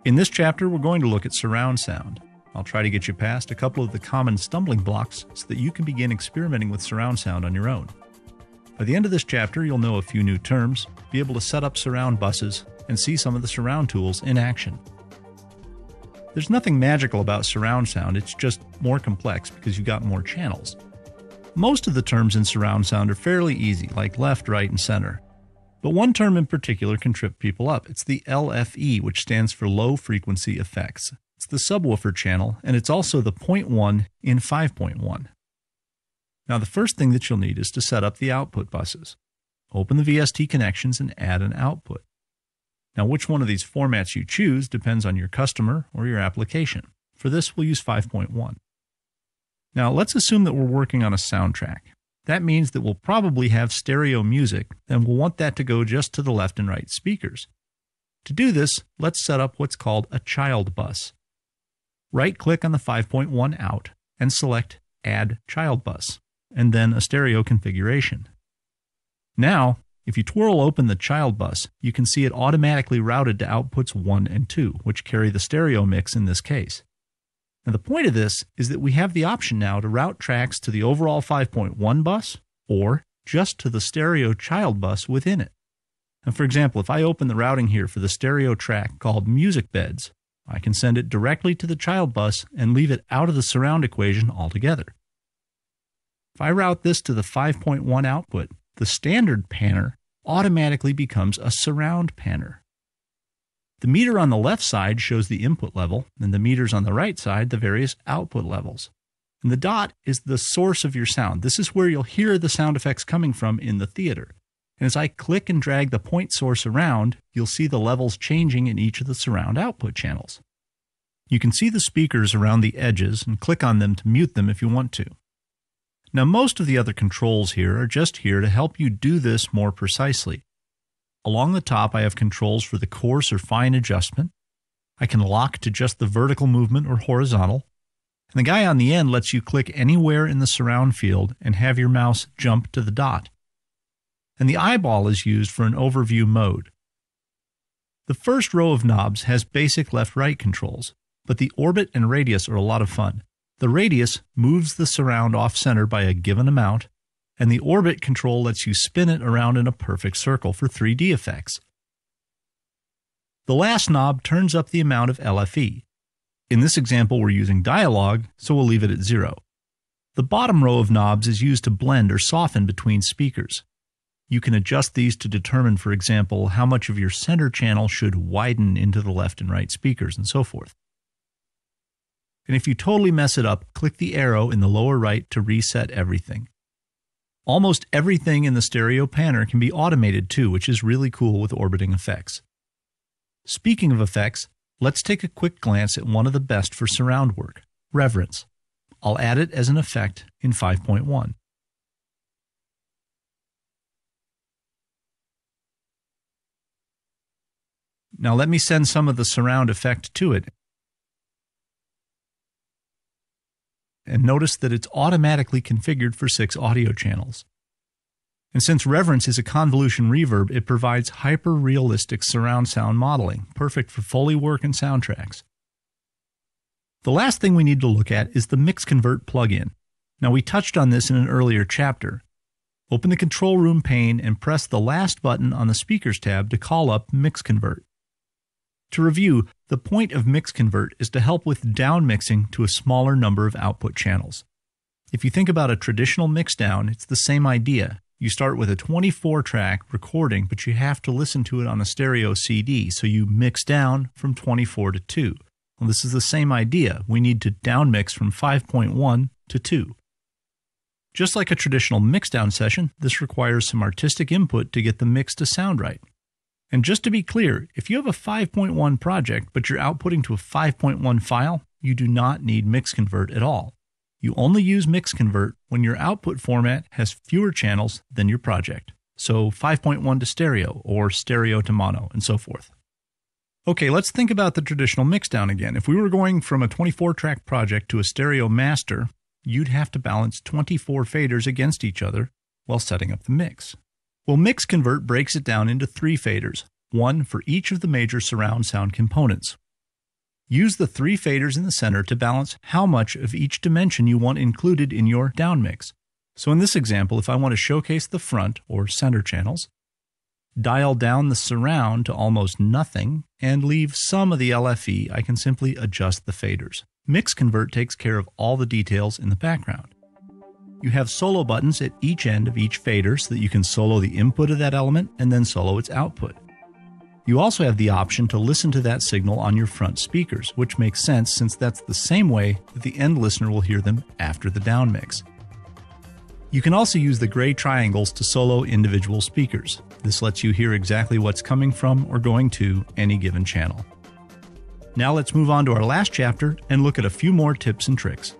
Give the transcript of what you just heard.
In this chapter, we're going to look at surround sound. I'll try to get you past a couple of the common stumbling blocks so that you can begin experimenting with surround sound on your own. By the end of this chapter, you'll know a few new terms, be able to set up surround buses, and see some of the surround tools in action. There's nothing magical about surround sound, it's just more complex because you've got more channels. Most of the terms in surround sound are fairly easy, like left, right, and center. But one term in particular can trip people up. It's the LFE, which stands for low frequency effects. It's the subwoofer channel, and it's also the 0.1 in 5.1. Now the first thing that you'll need is to set up the output buses. Open the VST connections and add an output. Now which one of these formats you choose depends on your customer or your application. For this, we'll use 5.1. Now let's assume that we're working on a soundtrack. That means that we'll probably have stereo music, and we'll want that to go just to the left and right speakers. To do this, let's set up what's called a child bus. Right-click on the 5.1 out and select Add Child Bus, and then a stereo configuration. Now, if you twirl open the child bus, you can see it automatically routed to outputs 1 and 2, which carry the stereo mix in this case. Now the point of this is that we have the option now to route tracks to the overall 5.1 bus or just to the stereo child bus within it. Now for example, if I open the routing here for the stereo track called Music Beds, I can send it directly to the child bus and leave it out of the surround equation altogether. If I route this to the 5.1 output, the standard panner automatically becomes a surround panner. The meter on the left side shows the input level, and the meters on the right side the various output levels. And the dot is the source of your sound. This is where you'll hear the sound effects coming from in the theater. And as I click and drag the point source around, you'll see the levels changing in each of the surround output channels. You can see the speakers around the edges and click on them to mute them if you want to. Now most of the other controls here are just here to help you do this more precisely. Along the top, I have controls for the coarse or fine adjustment. I can lock to just the vertical movement or horizontal. And the guy on the end lets you click anywhere in the surround field and have your mouse jump to the dot. And the eyeball is used for an overview mode. The first row of knobs has basic left-right controls, but the orbit and radius are a lot of fun. The radius moves the surround off-center by a given amount, and the orbit control lets you spin it around in a perfect circle for 3D effects. The last knob turns up the amount of LFE. In this example, we're using dialogue, so we'll leave it at 0. The bottom row of knobs is used to blend or soften between speakers. You can adjust these to determine, for example, how much of your center channel should widen into the left and right speakers, and so forth. And if you totally mess it up, click the arrow in the lower right to reset everything. Almost everything in the stereo panner can be automated too, which is really cool with orbiting effects. Speaking of effects, let's take a quick glance at one of the best for surround work, reverence. I'll add it as an effect in 5.1. Now let me send some of the surround effect to it. And notice that it's automatically configured for 6 audio channels. And since reverence is a convolution reverb, it provides hyper-realistic surround sound modeling, perfect for Foley work and soundtracks. The last thing we need to look at is the Mix Convert plugin. Now we touched on this in an earlier chapter. Open the control room pane and press the last button on the Speakers tab to call up Mix Convert. To review, the point of Mix Convert is to help with downmixing to a smaller number of output channels. If you think about a traditional mixdown, it's the same idea. You start with a 24-track recording, but you have to listen to it on a stereo CD, so you mix down from 24 to 2. Well, this is the same idea. We need to downmix from 5.1 to 2. Just like a traditional mixdown session, this requires some artistic input to get the mix to sound right. And just to be clear, if you have a 5.1 project but you're outputting to a 5.1 file, you do not need Mix Convert at all. You only use Mix Convert when your output format has fewer channels than your project. So 5.1 to stereo or stereo to mono and so forth. Okay, let's think about the traditional mixdown again. If we were going from a 24-track project to a stereo master, you'd have to balance 24 faders against each other while setting up the mix. Well, Mix Convert breaks it down into 3 faders, one for each of the major surround sound components. Use the 3 faders in the center to balance how much of each dimension you want included in your downmix. So in this example, if I want to showcase the front or center channels, dial down the surround to almost nothing, and leave some of the LFE, I can simply adjust the faders. Mix Convert takes care of all the details in the background. You have solo buttons at each end of each fader so that you can solo the input of that element and then solo its output. You also have the option to listen to that signal on your front speakers, which makes sense since that's the same way that the end listener will hear them after the downmix. You can also use the gray triangles to solo individual speakers. This lets you hear exactly what's coming from or going to any given channel. Now let's move on to our last chapter and look at a few more tips and tricks.